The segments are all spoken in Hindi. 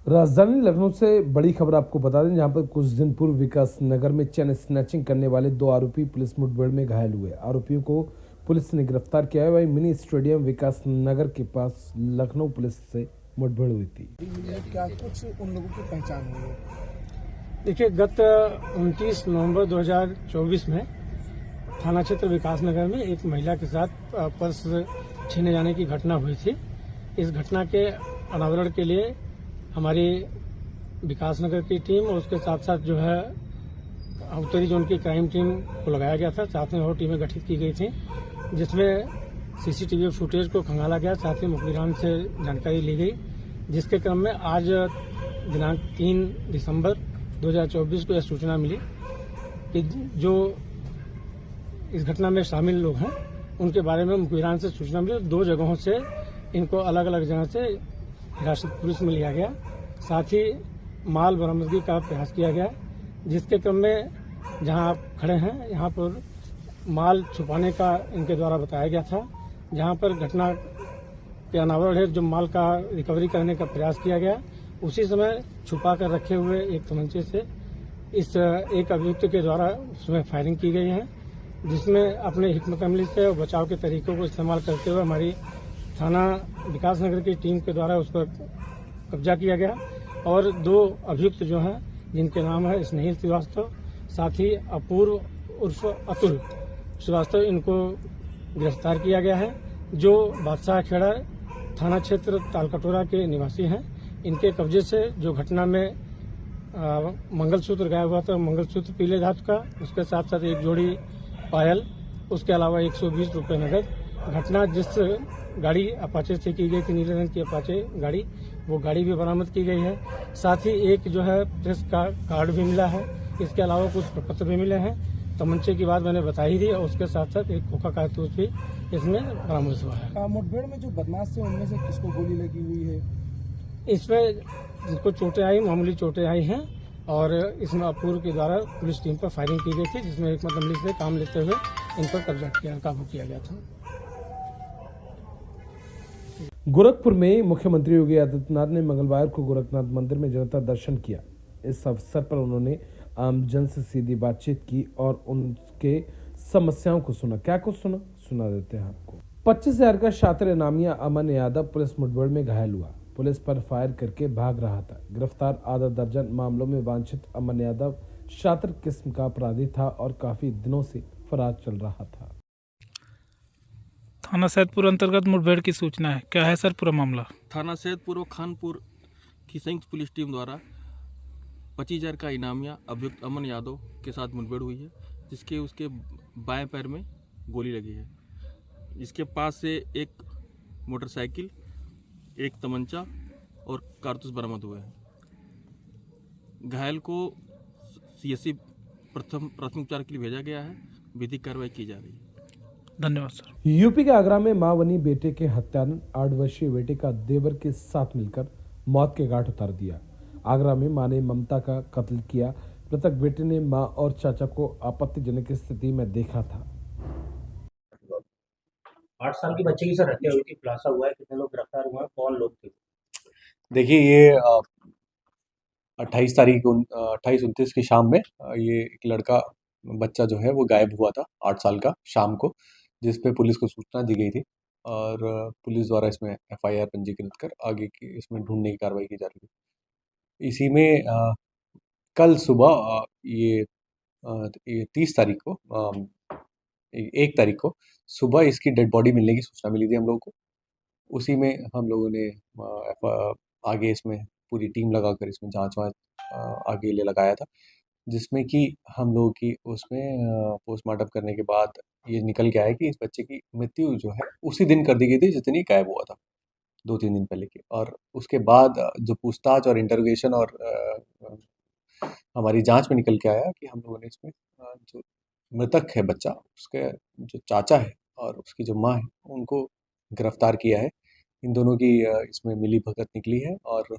राजधानी लखनऊ से बड़ी खबर आपको बता दें, जहां पर कुछ दिन पूर्व विकास नगर में चेन स्नैचिंग करने वाले 2 आरोपी पुलिस मुठभेड़ में घायल हुए। आरोपियों को पुलिस ने गिरफ्तार किया है। वहीं मिनी स्टेडियम विकास नगर के पास लखनऊ पुलिस से मुठभेड़ हुई थी। क्या कुछ उन लोगों की पहचान हुई है? देखिए, गत 29 नवंबर 2024 में थाना क्षेत्र विकास नगर में एक महिला के साथ पर्स छीने जाने की घटना हुई थी। इस घटना के अनावरण के लिए हमारी विकास नगर की टीम और उसके साथ साथ जो है उत्तरी जोन की क्राइम टीम को लगाया गया था। साथ में और टीमें गठित की गई थी, जिसमें सीसीटीवी फुटेज को खंगाला गया, साथ ही मुखबिरान से जानकारी ली गई, जिसके क्रम में आज दिनांक 3 दिसंबर 2024 को यह सूचना मिली कि जो इस घटना में शामिल लोग हैं उनके बारे में मुखबिरान से सूचना मिली। 2 जगहों से इनको अलग अलग जगह से हिरासत पुलिस में लिया गया। साथ ही माल बरामदगी का प्रयास किया गया, जिसके क्रम में जहां आप खड़े हैं यहाँ पर माल छुपाने का इनके द्वारा बताया गया था। जहां पर घटना के अनावरण है जो माल का रिकवरी करने का प्रयास किया गया, उसी समय छुपा कर रखे हुए एक तमंचे से इस एक अभियुक्त के द्वारा उसमें फायरिंग की गई है, जिसमें अपने हिकमत अमली से और बचाव के तरीकों को इस्तेमाल करते हुए हमारी थाना विकास नगर की टीम के द्वारा उस पर कब्जा किया गया और 2 अभियुक्त जो हैं जिनके नाम है स्नेहिल श्रीवास्तव, साथ ही अपूर्व उर्फ अतुल श्रीवास्तव, इनको गिरफ्तार किया गया है, जो बादशाह खेड़ा थाना क्षेत्र तालकटोरा के निवासी हैं। इनके कब्जे से जो घटना में मंगलसूत्र गायब हुआ था, मंगलसूत्र पीले धातु का, उसके साथ साथ एक जोड़ी पायल, उसके अलावा 120 रुपये नगद। घटना जिस गाड़ी अपाचे से की गई थी, नीले रंग की अपाचे गाड़ी, वो गाड़ी भी बरामद की गई है। साथ ही एक जो है प्रेस का कार्ड भी मिला है। इसके अलावा कुछ प्रपत्र भी मिले हैं। तमंचे की बात मैंने बताई थी और उसके साथ साथ एक खोखा कारतूस भी इसमें बरामद हुआ है। मुठभेड़ में जो बदमाश थे उनमें से किसको गोली लगी हुई है? इसमें जिनको चोटें आई, मामूली चोटें आई हैं और इसमें अपूर्व के द्वारा पुलिस टीम पर फायरिंग की गई थी, जिसमें हिकमत अमली से काम लेते हुए इन पर काबू किया गया था। गोरखपुर में मुख्यमंत्री योगी आदित्यनाथ ने मंगलवार को गोरखनाथ मंदिर में जनता दर्शन किया। इस अवसर पर उन्होंने आमजन से सीधी बातचीत की और उनके समस्याओं को सुना। क्या कुछ सुना देते हैं आपको। 25,000 का छात्र इनामिया अमन यादव पुलिस मुठभेड़ में घायल हुआ। पुलिस पर फायर करके भाग रहा था। गिरफ्तार आधा दर्जन मामलों में वांछित अमन यादव छात्र किस्म का अपराधी था और काफी दिनों से फरार चल रहा था। थाना सैदपुर अंतर्गत मुठभेड़ की सूचना है, क्या है सर पूरा मामला? थाना सैदपुर और खानपुर की संयुक्त पुलिस टीम द्वारा 25,000 का इनामिया अभियुक्त अमन यादव के साथ मुठभेड़ हुई है, जिसके उसके बाएं पैर में गोली लगी है। इसके पास से एक मोटरसाइकिल, एक तमंचा और कारतूस बरामद हुए हैं। घायल को सीएससी प्राथमिक उपचार के लिए भेजा गया है। विधिक कार्रवाई की जा रही है। धन्यवाद सर। यूपी के आगरा में मां बनी बेटे के हत्यारन 8 वर्षीय बेटे का देवर के साथ मिलकर मौत के घाट उतार दिया। आगरा में मां ने ममता का कत्ल किया। मृतक बेटे ने मां और चाचा को आपत्तिजनक स्थिति में देखा था। 8 साल की बच्चे की सर हत्या हुई थी, खुलासा हुआ है, कितने लोग गिरफ्तार हुए हैं, कौन लोग थे? देखिए, ये 28-29 की शाम में ये एक लड़का बच्चा जो है वो गायब हुआ था 8 साल का शाम को, जिस पे पुलिस को सूचना दी गई थी और पुलिस द्वारा इसमें एफआईआर पंजीकृत कर आगे की इसमें ढूंढने की कार्रवाई की जा रही है। इसी में कल सुबह ये 30 तारीख को 1 तारीख को सुबह इसकी डेड बॉडी मिलने की सूचना मिली थी हम लोगों को। उसी में हम लोगों ने आगे इसमें पूरी टीम लगाकर इसमें जांच आगे ले लगाया था, जिसमें कि हम लोगों की उसमें पोस्टमार्टम करने के बाद ये निकल के आया कि इस बच्चे की मृत्यु जो है उसी दिन कर दी गई थी जिस दिन ये गायब हुआ था, 2-3 दिन पहले की। और उसके बाद जो पूछताछ और इंटरोगेशन और हमारी जांच में निकल के आया कि हम लोगों ने इसमें जो मृतक है बच्चा, उसके जो चाचा है और उसकी जो माँ है, उनको गिरफ्तार किया है। इन दोनों की इसमें मिली भगत निकली है और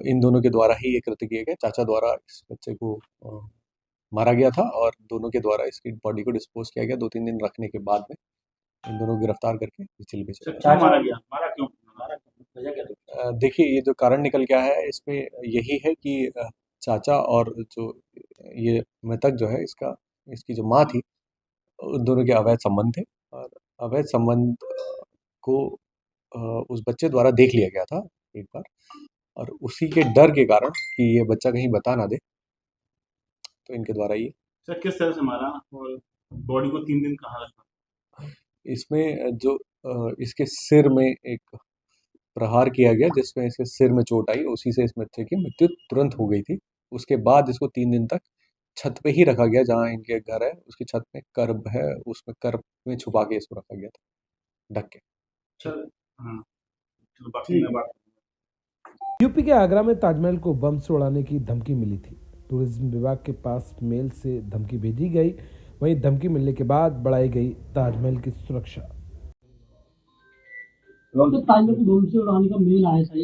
इन दोनों के द्वारा ही ये कृत्य किए गए। चाचा द्वारा इस बच्चे को मारा गया था और दोनों के द्वारा इसकी बॉडी को डिस्पोज किया गया। 2-3 दिन रखने के बाद में इन दोनों को गिरफ्तार करके जेल भेजा गया। मारा गया? मारा क्यों? वजह क्या थी? देखिए, ये जो कारण निकल के आया है इसमें यही है कि चाचा और जो ये मृतक जो है इसकी जो माँ थी, उन दोनों के अवैध संबंध थे और अवैध संबंध को उस बच्चे द्वारा देख लिया गया था एक बार, और उसी के डर के कारण कि ये बच्चा कहीं बता ना दे, तो इनके द्वारा ये सर किस तरह से मारा और बॉडी को 3 दिन कहाँ रखा? इसमें जो इसके सिर में एक प्रहार किया गया जिसमें इसके सिर में चोट आई, उसी से इस बच्चे की मृत्यु तुरंत हो गई थी। उसके बाद इसको 3 दिन तक छत पे ही रखा गया, जहाँ इनके घर है उसकी छत में कर्ब है, उसमें कर्ब में छुपा के इसको रखा गया था ढक के। सर हाँ, चलो बाकी मैं बात यूपी के आगरा में ताजमहल को बम से उड़ाने की धमकी मिली थी। टूरिज्म विभाग के पास मेल से धमकी भेजी गई, वहीं धमकी मिलने के बाद बढ़ाई गई ताजमहल की सुरक्षा। तो ताजमहल को बम से उड़ाने का मेल आया था,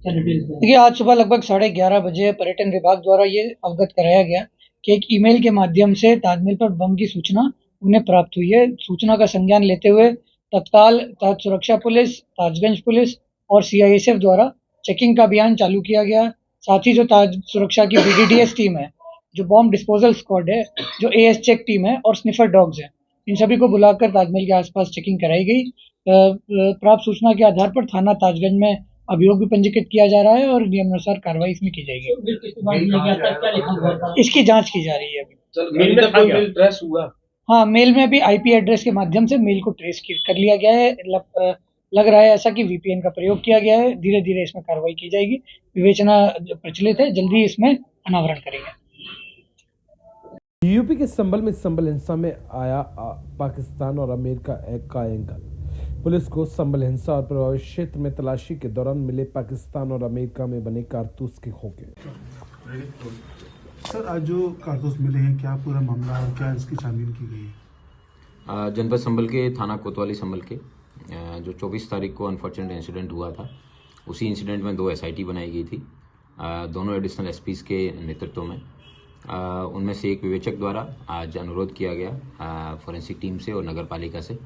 क्या डिटेल्स है? देखिए, आज सुबह लगभग 11:30 बजे पर्यटन विभाग द्वारा ये अवगत कराया गया कि एक ईमेल के माध्यम से ताजमहल पर बम की सूचना उन्हें प्राप्त हुई है। सूचना का संज्ञान लेते हुए तत्काल ताज सुरक्षा पुलिस, ताजगंज पुलिस और CISF द्वारा चेकिंग का अभियान चालू किया गया। साथ ही जो ताज सुरक्षा की BDDS टीम है, जो बॉम्ब डिस्पोजल स्क्वाड है, जो AS चेक टीम है और स्निफर डॉग्स हैं, इन सभी को बुलाकर ताजमहल के आसपास चेकिंग कराई गई। प्राप्त सूचना के आधार पर थाना ताजगंज में अभियोग भी पंजीकृत किया जा रहा है और नियमानुसार कार्रवाई इसमें की जाएगी। इसकी जांच की जा रही है अभी। मेल में कोई ट्रेस हुआ? हाँ, मेल में भी IP एड्रेस के माध्यम से मेल को ट्रेस कर लिया गया है। लग रहा है ऐसा कि VPN का प्रयोग किया गया है। धीरे धीरे इसमें कार्रवाई की जाएगी। विवेचना प्रचलित है, जल्दी इसमें अनावरण करेंगे। यूपी के संभल में संभल हिंसा में आया पाकिस्तान और अमेरिका का एंगल। पुलिस को संभल हिंसा और प्रभावित क्षेत्र में तलाशी के दौरान मिले पाकिस्तान और अमेरिका में बने कारतूस के खोखे। सर, आज जो कारतूस मिले हैं, क्या पूरा मामला और क्या इसकी छानबीन की गई है? जनपद संभल के थाना कोतवाली संभल के जो 24 तारीख को अनफॉर्चुनेट इंसिडेंट हुआ था, उसी इंसिडेंट में 2 SIT बनाई गई थी, दोनों एडिशनल SPs के नेतृत्व में। उनमें से एक विवेचक द्वारा आज अनुरोध किया गया फॉरेंसिक टीम से और नगर पालिका से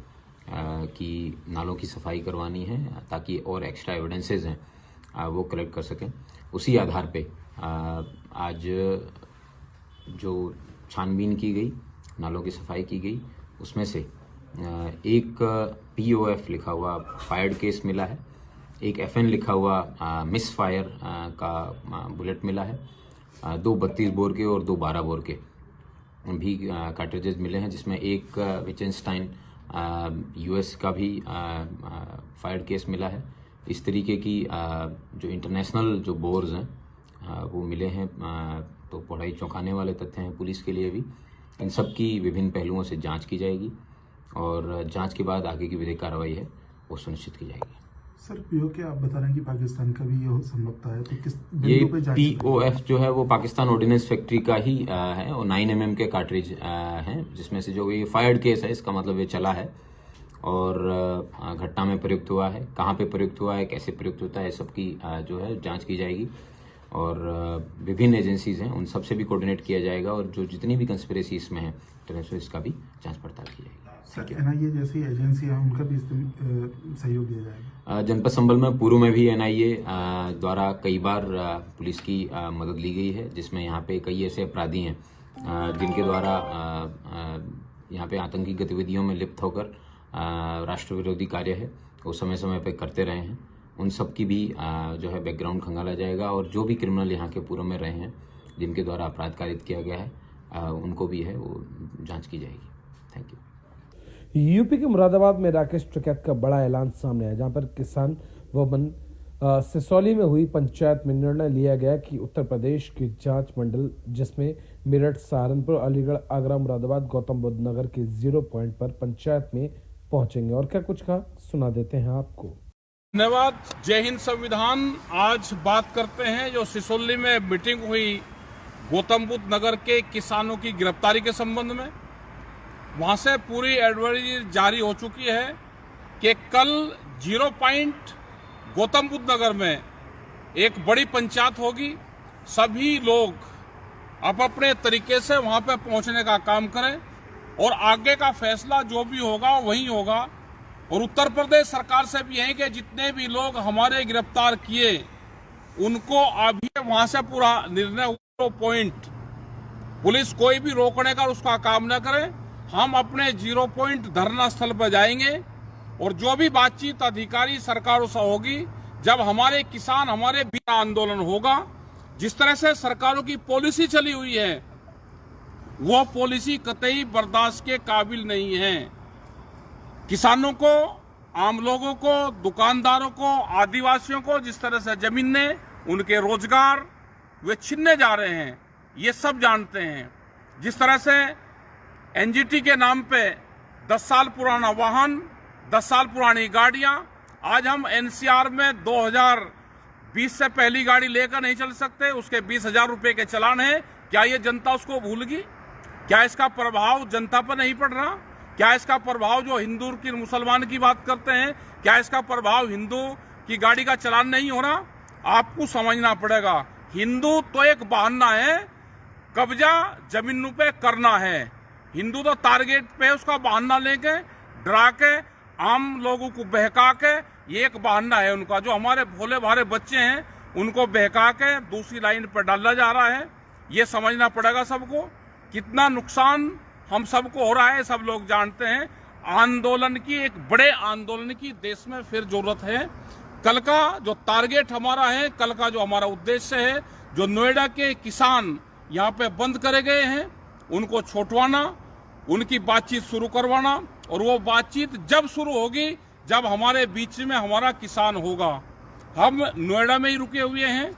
कि नालों की सफाई करवानी है ताकि और एक्स्ट्रा एविडेंसेस हैं वो कलेक्ट कर सकें। उसी आधार पे आज जो छानबीन की गई, नालों की सफाई की गई, उसमें से एक POF लिखा हुआ फायर्ड केस मिला है, एक FN लिखा हुआ मिस फायर का बुलेट मिला है, 2 32 बोर के और 2 12 बोर के भी कार्ट्रिजेज मिले हैं, जिसमें एक विचेंस्टाइन US का भी फायर्ड केस मिला है। इस तरीके की जो इंटरनेशनल जो बोर्स हैं वो मिले हैं, तो बड़ा ही चौंकाने वाले तथ्य हैं पुलिस के लिए भी। इन सब की विभिन्न पहलुओं से जांच की जाएगी और जांच के बाद आगे की विधिक कार्रवाई है वो सुनिश्चित की जाएगी। सर, POK आप बता रहे हैं कि पाकिस्तान का भी ये संभवता है, तो किस ये POF जो है वो पाकिस्तान ऑर्डिनेंस फैक्ट्री का ही है और 9 mm के कार्ट्रिज हैं, जिसमें से जो ये फायर्ड केस है इसका मतलब ये चला है और घटना में प्रयुक्त हुआ है, कहाँ पे प्रयुक्त हुआ है, कैसे प्रयुक्त होता है, सबकी जो है जांच की जाएगी और विभिन्न एजेंसीज हैं उन सबसे भी कोऑर्डिनेट किया जाएगा और जो जितनी भी कंस्पिरेसी इसमें है टेररिस्ट का भी जांच पड़ताल की जाएगी। सर, NIA जैसी एजेंसी है उनका भी सहयोग दिया जाएगा? जनपद संभल में पूर्व में भी NIA द्वारा कई बार पुलिस की मदद ली गई है, जिसमें यहाँ पे कई ऐसे अपराधी हैं जिनके द्वारा यहाँ पे आतंकी गतिविधियों में लिप्त होकर राष्ट्र विरोधी कार्य है वो समय समय पे करते रहे हैं। उन सब की भी जो है बैकग्राउंड खंगाला जाएगा और जो भी क्रिमिनल यहाँ के पूर्व में रहे हैं जिनके द्वारा अपराध कारित किया गया है उनको भी है वो जांच की जाएगी। Thank you. यूपी के मुरादाबाद में राकेश टिकैत का बड़ा ऐलान सामने आया, जहां पर किसान व वन सिसौली में हुई पंचायत में निर्णय लिया गया कि उत्तर प्रदेश के जांच मंडल जिसमें मेरठ, सहारनपुर, अलीगढ़, आगरा, मुरादाबाद, गौतम बुद्ध नगर के 0 पॉइंट पर पंचायत में पहुंचेंगे। और क्या कुछ कहा, सुना देते हैं आपको। धन्यवाद। जय हिंद संविधान। आज बात करते हैं जो सिसौली में मीटिंग हुई गौतम बुद्ध नगर के किसानों की गिरफ्तारी के संबंध में। वहां से पूरी एडवाइजरी जारी हो चुकी है कि कल 0 पॉइंट गौतम बुद्ध नगर में एक बड़ी पंचायत होगी। सभी लोग अपने तरीके से वहां पे पहुंचने का काम करें और आगे का फैसला जो भी होगा वही होगा। और उत्तर प्रदेश सरकार से भी है कि जितने भी लोग हमारे गिरफ्तार किए उनको अभी वहां से पूरा निर्णय पॉइंट पुलिस कोई भी रोकने का उसका काम न करे। हम अपने 0 पॉइंट धरना स्थल पर जाएंगे और जो भी बातचीत अधिकारी सरकारों से होगी, जब हमारे किसान हमारे बिना आंदोलन होगा, जिस तरह से सरकारों की पॉलिसी चली हुई है वो पॉलिसी कतई बर्दाश्त के काबिल नहीं है। किसानों को, आम लोगों को, दुकानदारों को, आदिवासियों को जिस तरह से जमीनें, उनके रोजगार वे छीनने जा रहे हैं, ये सब जानते हैं। जिस तरह से एनजीटी के नाम पे 10 साल पुराना वाहन, 10 साल पुरानी गाड़ियां, आज हम एनसीआर में 2020 से पहली गाड़ी लेकर नहीं चल सकते, उसके 20,000 रुपए के चालान है। क्या ये जनता उसको भूल गई? क्या इसका प्रभाव जनता पर नहीं पड़ रहा? क्या इसका प्रभाव जो हिंदू की मुसलमान की बात करते हैं, क्या इसका प्रभाव हिंदू की गाड़ी का चालान नहीं हो रहा? आपको समझना पड़ेगा, हिंदू तो एक बहाना है, कब्जा जमीनों पे करना है। हिंदू तो टारगेट पे उसका बहाना लेके डरा के आम लोगों को बहका के, ये एक बहाना है उनका। जो हमारे भोले भाले बच्चे हैं उनको बहका के दूसरी लाइन पर डाला जा रहा है। ये समझना पड़ेगा सबको, कितना नुकसान हम सबको हो रहा है, सब लोग जानते हैं। आंदोलन की, एक बड़े आंदोलन की देश में फिर जरूरत है। कल का जो टारगेट हमारा है, कल का जो हमारा उद्देश्य है, जो नोएडा के किसान यहाँ पे बंद करे गए हैं उनको छुटवाना, उनकी बातचीत शुरू करवाना, और वो बातचीत जब शुरू होगी जब हमारे बीच में हमारा किसान होगा। हम नोएडा में ही रुके हुए हैं,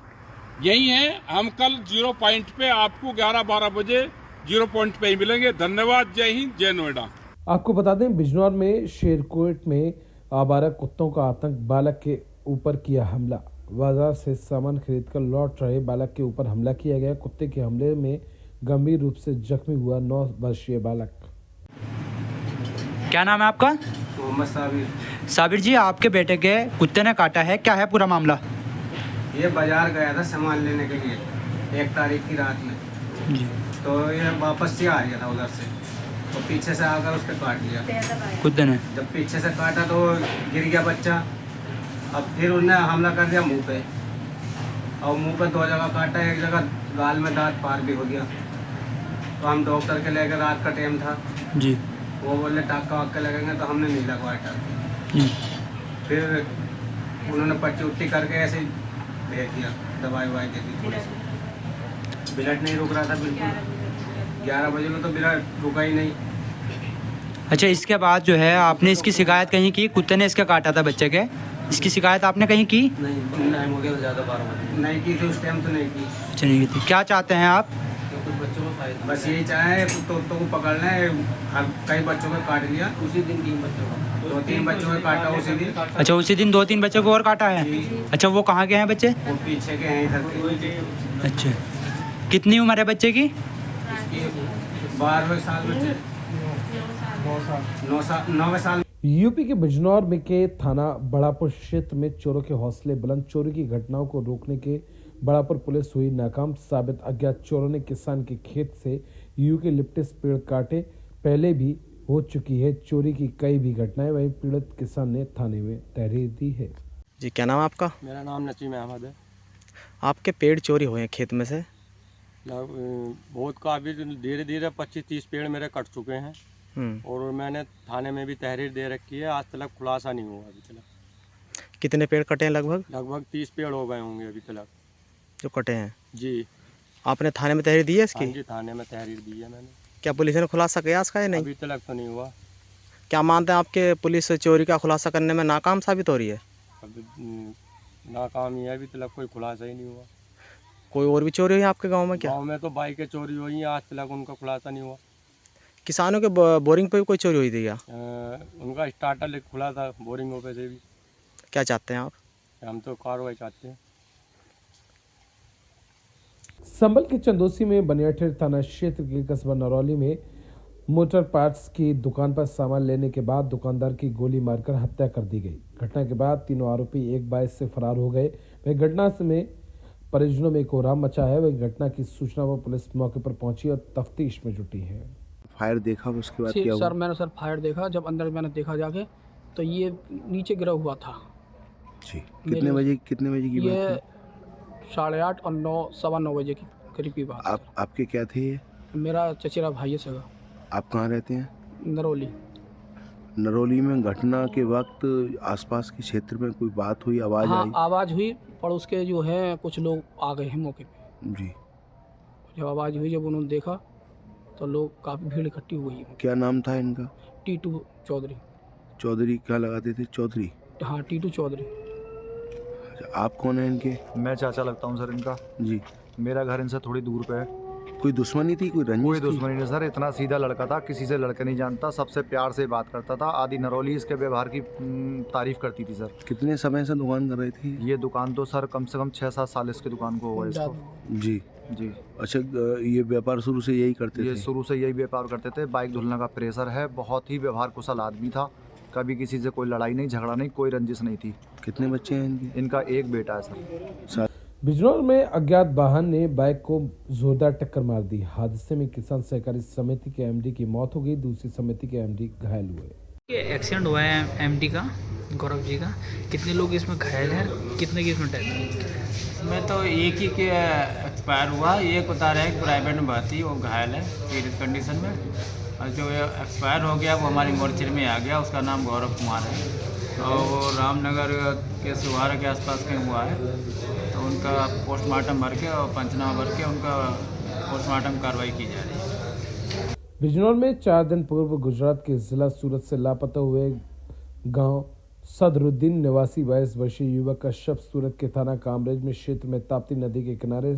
यही हैं। हम कल 0 पॉइंट पे आपको 11-12 बजे 0 पॉइंट पे ही मिलेंगे। धन्यवाद। जय हिंद, जय नोएडा। आपको बता दें, बिजनौर में शेरकोट में आवारा कुत्तों का आतंक, बालक के ऊपर किया हमला। बाजार से सामान खरीदकर लौट रहे बालक के ऊपर हमला किया गया। कुत्ते के हमले में गंभीर रूप से जख्मी हुआ 9 वर्षीय बालक। क्या नाम है आपका? मोहम्मद साबिर। साबिर जी, आपके बेटे के कुत्ते ने काटा है, क्या है पूरा मामला? ये बाजार गया था सामान लेने के लिए 1 तारीख की रात में जी। तो ये वापस से आ गया था उधर से, तो पीछे से आकर उसके काट लिया कुत्ते ने। जब पीछे से काटा तो गिर गया बच्चा। अब फिर उन्होंने हमला कर दिया मुंह पे, और मुंह पे 2 जगह काटा, एक जगह गाल में दांत पार भी हो गया। तो हम डॉक्टर के लेकर, रात का टाइम था जी, वो बोले टाका वाक्का लगेंगे, तो हमने नहीं लगवाया टाका। फिर उन्होंने पट्टी उट्टी करके ऐसे भेज दिया, दवाई ववाई दे दी थोड़ी सी। ब्लड नहीं रुक रहा था बिल्कुल, 11 बजे में तो ब्लड रुका ही नहीं। अच्छा, इसके बाद जो है आपने इसकी शिकायत कहीं की? कुत्ते ने इसके काटा था बच्चे के, इसकी शिकायत आपने कहीं की? नहीं, टाइम हो गया तो ज़्यादा 12 बजे नहीं की थी, उस टाइम तो नहीं की। अच्छा, नहीं की थी। क्या चाहते हैं आप? बस यही चाहे कुत्तों को पकड़ना है। कई बच्चों को काट लिया उसी दिन, 3 बच्चों को, 2-3 बच्चों को काटा उसी दिन। अच्छा, उसी दिन 2-3 बच्चों को और काटा है? अच्छा, वो कहाँ के हैं बच्चे? वो पीछे के हैं, इधर के। अच्छा, कितनी उम्र है बच्चे की? 12वें साल बच्चे, 9वें साल। यूपी के बिजनौर में के थाना बड़ापुर क्षेत्र में चोरों के हौसले बुलंद। चोरी की घटनाओं को रोकने के बड़ापुर पुलिस हुई नाकाम साबित। अज्ञात चोरों ने किसान के खेत से यूकेलिप्टस पेड़ काटे। पहले भी हो चुकी है चोरी की कई भी घटनाएं। वहीं पीड़ित किसान ने थाने में तहरीर दी है। जी, क्या नाम है आपका? मेरा नाम नसीम अहमद है। आपके पेड़ चोरी हुए हैं खेत में से? बहुत काफ़ी धीरे धीरे 25-30 पेड़ मेरे कट चुके हैं, और मैंने थाने में भी तहरीर दे रखी है। आज तक खुलासा नहीं हुआ अभी तक। कितने पेड़ कटे हैं? लगभग 30 पेड़ हो गए होंगे अभी तक जो कटे हैं जी। आपने थाने में तहरीर दी है इसकी? हाँ जी, थाने में तहरीर दी है मैंने। क्या पुलिस ने खुलासा किया इसका या नहीं? अभी तक तो नहीं हुआ। क्या मानते हैं आपके पुलिस चोरी का खुलासा करने में नाकाम साबित हो रही है? अभी नाकाम ही है, अभी तक कोई खुलासा ही नहीं हुआ। कोई और भी चोरी हुई है आपके गांव में? क्या गांव में तो बाइकें चोरी हुई हैं, आज तक उनका खुलासा नहीं हुआ। किसानों के बोरिंग पे भी कोई चोरी हुई थी क्या? उनका स्टार्टर खुला था बोरिंगों पे से भी। क्या चाहते हैं आप? हम तो कार्रवाई चाहते हैं। संभल के चंदोसी में बनियाठेर थाना क्षेत्र के कस्बा नरौली में मोटर पार्ट्स की दुकान पर सामान लेने के बाद दुकानदार की गोली मारकर हत्या कर दी गई। घटना के बाद तीनों आरोपी एक बाइक से फरार हो गए। वह घटना में परिजनों में कोहराम मचा है। वह घटना की सूचना पर पुलिस मौके पर पहुंची और तफ्तीश में जुटी है। फायर देखा, उसके बाद क्या हुआ? सर मैंने फायर देखा, जब अंदर मैंने देखा जाके तो ये नीचे गिरा हुआ था जी। कितने बजे की ये बात है? 8:30 और 9, 9:15 बजे की करीब की बात। आपके क्या थे ये? मेरा चचेरा भाई है सगा। आप कहाँ रहते हैं? नरौली। नरौली में घटना के वक्त आसपास के क्षेत्र में कोई बात हुई, आवाज़ हाँ, आई? आवाज़ हुई, पड़ोस के जो है कुछ लोग आ गए हैं मौके पे। जी। जब आवाज़ हुई, जब उन्होंने देखा तो लोग काफ़ी भीड़ इकट्ठी हुई। क्या नाम था इनका? टीटू चौधरी। चौधरी क्या लगाते थे? चौधरी। हाँ, टीटू चौधरी। आप कौन है इनके? मैं चाचा लगता हूँ सर इनका। जी। मेरा घर इनसे थोड़ी दूर पे है। कोई दुश्मनी थी, कोई रंजिश? कोई दुश्मनी नहीं सर, इतना सीधा लड़का था, किसी से लड़के नहीं जानता, सबसे प्यार से बात करता था। आदि नरौली इसके व्यवहार की तारीफ करती थी सर। कितने समय से दुकान कर रही थी? ये दुकान तो सर कम से कम 6-7 साल इसकी दुकान को हुआ इसको। जी जी। अच्छा, ये व्यापार शुरू से यही करते थे? ये शुरू से यही व्यापार करते थे। बाइक धुलने का प्रेशर है, बहुत ही व्यवहार कुशल आदमी था। कभी किसी से कोई लड़ाई नहीं, झगड़ा नहीं, कोई रंजिश नहीं थी। कितने बच्चे हैं इनके? इनका एक बेटा है सर। बिजनौर में अज्ञात वाहन ने बाइक को जोरदार टक्कर मार दी। हादसे में किसान सहकारी समिति के एमडी की मौत हो गई, दूसरी समिति के एमडी घायल हुए। ये एक्सीडेंट हुआ है एमडी का, गौरव जी का। कितने लोग इसमें घायल हैं, कितने की इसमें डेथ? इसमें तो एक ही के एक्सपायर हुआ, एक बता रहा है कि प्राइवेट में भर्ती, वो घायल है सीरियस कंडीशन में। और जो एक्सपायर हो गया वो हमारी मोर्चरी में आ गया, उसका नाम गौरव कुमार है और वो रामनगर के सुहारा के आसपास कहीं हुआ है। तो उनका पोस्टमार्टम भर के और पंचनामा भर के उनका पोस्टमार्टम कार्रवाई की जा रही है। बिजनौर में 4 दिन पूर्व गुजरात के जिला सूरत से लापता हुए गांव सदरुद्दीन निवासी 22 वर्षीय युवक का शव सूरत के थाना कामरेज में क्षेत्र में ताप्ती नदी के किनारे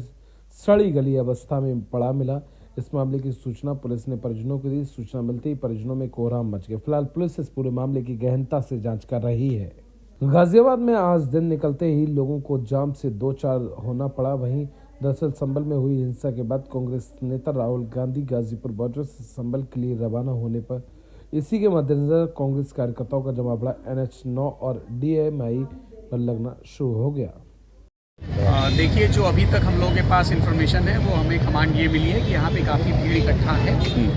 सड़ी गली अवस्था में पड़ा मिला। इस मामले की सूचना पुलिस ने परिजनों को दी। सूचना मिलते ही परिजनों में कोहराम मच गया। फिलहाल पुलिस इस पूरे मामले की गहनता से जांच कर रही है। गाजियाबाद में आज दिन निकलते ही लोगों को जाम से 2-4 होना पड़ा। वहीं दरअसल संभल में हुई हिंसा के बाद कांग्रेस नेता राहुल गांधी गाजीपुर बॉर्डर से संभल के लिए रवाना होने पर इसी के मद्देनजर कांग्रेस कार्यकर्ताओं का जमावड़ा NH9 और DMI पर लगना शुरू हो गया। देखिए, जो अभी तक हम लोगों के पास इन्फॉर्मेशन है वो हमें कमांड ये मिली है कि यहाँ पे काफ़ी भीड़ इकट्ठा है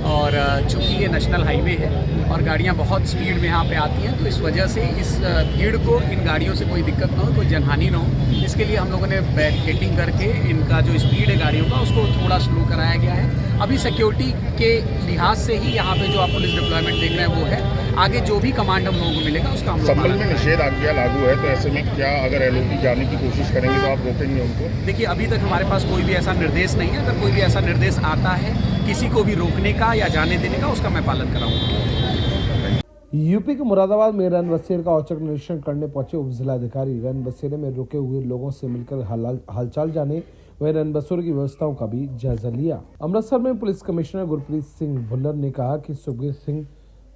और चूंकि ये नेशनल हाईवे है और गाड़ियाँ बहुत स्पीड में यहाँ पे आती हैं, तो इस वजह से इस भीड़ को, इन गाड़ियों से कोई दिक्कत ना हो, कोई जनहानि ना हो, इसके लिए हम लोगों ने बैरिकेडिंग करके इनका जो स्पीड है गाड़ियों का उसको थोड़ा स्लो कराया गया है। अभी सिक्योरिटी के लिहाज से ही यहाँ पे जो आप पुलिस डिप्लॉयमेंट देख रहे हैं वो है। आगे जो भी कमांड हम लोगों को मिलेगा उसका हम लोग संभल में निषेधाज्ञा लागू है, तो ऐसे में क्या अगर LOP जाने की कोशिश करेंगे तो आप रोकेंगे उनको? देखिए, अभी तक हमारे पास कोई भी ऐसा निर्देश नहीं है। अगर कोई भी ऐसा निर्देश आता है किसी को भी रोकने का या जाने देने का, उसका मैं पालन कराऊंगा। यूपी के मुरादाबाद में रैन बसेरे का औचक निरीक्षण करने पहुंचे उप जिलाधिकारी रैन बसेरे में रुके हुए लोगों से मिलकर हालचाल जाने व रैन बसेरे की व्यवस्थाओं का भी जायजा लिया। अमृतसर में पुलिस कमिश्नर गुरप्रीत सिंह भुल्लर ने कहा कि सुखबीर सिंह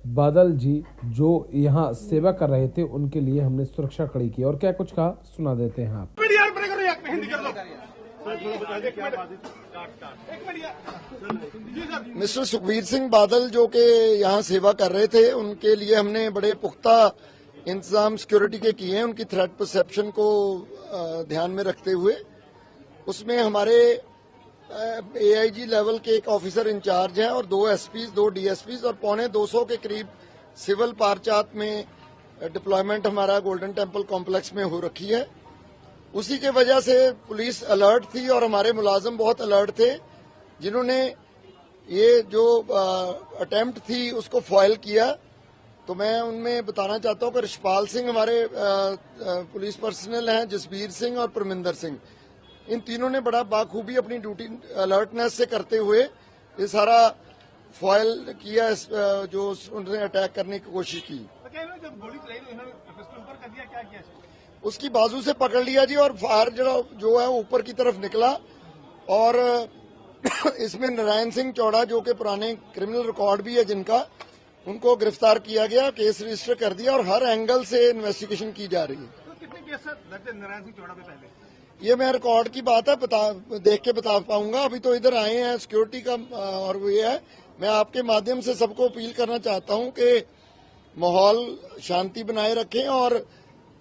बादल जी जो यहाँ सेवा कर रहे थे उनके लिए हमने सुरक्षा कड़ी की। और क्या कुछ कहा सुना देते हैं आप। मिस्टर सुखबीर सिंह बादल जो के यहाँ सेवा कर रहे थे, उनके लिए हमने बड़े पुख्ता इंतजाम सिक्योरिटी के किए हैं, उनकी थ्रेट परसेप्शन को ध्यान में रखते हुए। उसमें हमारे AIG लेवल के एक ऑफिसर इंचार्ज हैं और 2 SPs, 2 DSPs और 250 के करीब सिविल पारचात में डिप्लॉयमेंट हमारा गोल्डन टेम्पल कॉम्प्लेक्स में हो रखी है। उसी के वजह से पुलिस अलर्ट थी और हमारे मुलाजिम बहुत अलर्ट थे, जिन्होंने ये जो अटेम्प्ट थी उसको फॉइल किया। तो मैं उनमें बताना चाहता हूं कि रिशपाल सिंह हमारे पुलिस पर्सनल हैं, जसबीर सिंह और परमिंदर सिंह, इन तीनों ने बड़ा बाखूबी अपनी ड्यूटी अलर्टनेस से करते हुए ये सारा फॉइल किया, जो उन्होंने अटैक करने की कोशिश की। उसकी बाजू से पकड़ लिया जी और फायर जो है ऊपर की तरफ निकला और इसमें नारायण सिंह चौड़ा जो कि पुराने क्रिमिनल रिकॉर्ड भी है जिनका, उनको गिरफ्तार किया गया, केस रजिस्टर कर दिया और हर एंगल से इन्वेस्टिगेशन की जा रही है। तो कितने केस दर्ज है नारायण सिंह चौड़ा पे पहले? ये मैं रिकॉर्ड की बात है देख के बता पाऊंगा। अभी तो इधर आए हैं सिक्योरिटी का और वो ये है। मैं आपके माध्यम से सबको अपील करना चाहता हूं कि माहौल शांति बनाए रखें और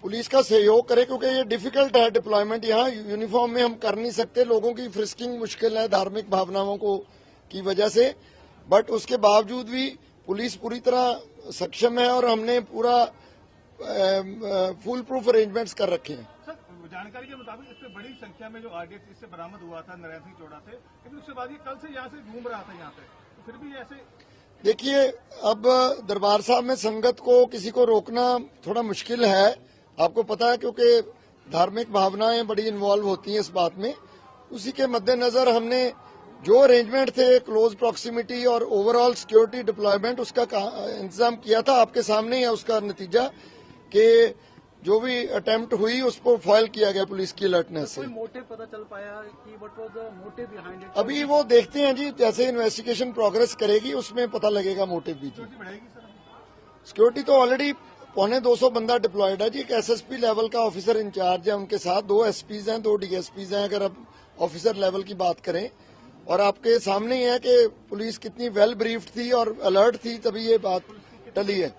पुलिस का सहयोग करें, क्योंकि ये डिफिकल्ट है डिप्लॉयमेंट। यहाँ यूनिफॉर्म में हम कर नहीं सकते, लोगों की फ्रिस्किंग मुश्किल है धार्मिक भावनाओं को की वजह से, बट उसके बावजूद भी पुलिस पूरी तरह सक्षम है और हमने पूरा फुल प्रूफ अरेंजमेंट्स कर रखे हैं। जानकारी के मुताबिक इससे बड़ी संख्या में जो आरडीएक्स इससे बरामद हुआ था नारायण सिंह चोड़ा से, लेकिन उसके बाद ये कल से यहाँ से घूम रहा था यहाँ पे, तो फिर भी ऐसे देखिए, अब दरबार साहब में संगत को किसी को रोकना थोड़ा मुश्किल है, आपको पता है, क्योंकि धार्मिक भावनाएं बड़ी इन्वॉल्व होती हैं इस बात में। उसी के मद्देनजर हमने जो अरेंजमेंट थे, क्लोज प्रॉक्सिमिटी और ओवरऑल सिक्योरिटी डिप्लॉयमेंट, उसका इंतजाम किया था। आपके सामने ही है उसका नतीजा कि जो भी अटेम्प्ट हुई उसको फॉइल किया गया पुलिस की अलर्टनेस से। कोई मोटिव पता चल पाया कि what was the motive behind it? अभी वो देखते हैं जी, जैसे इन्वेस्टिगेशन प्रोग्रेस करेगी उसमें पता लगेगा मोटिव भी। सिक्योरिटी तो ऑलरेडी 250 बंदा डिप्लॉयड है जी। एक एसएसपी लेवल का ऑफिसर इंचार्ज है, उनके साथ 2 एसपीज हैं, 2 डीएसपीज हैं, अगर अब ऑफिसर लेवल की बात करें। और आपके सामने ही है कि पुलिस कितनी वेल ब्रीफ्ड थी और अलर्ट थी, तभी ये बात टली है।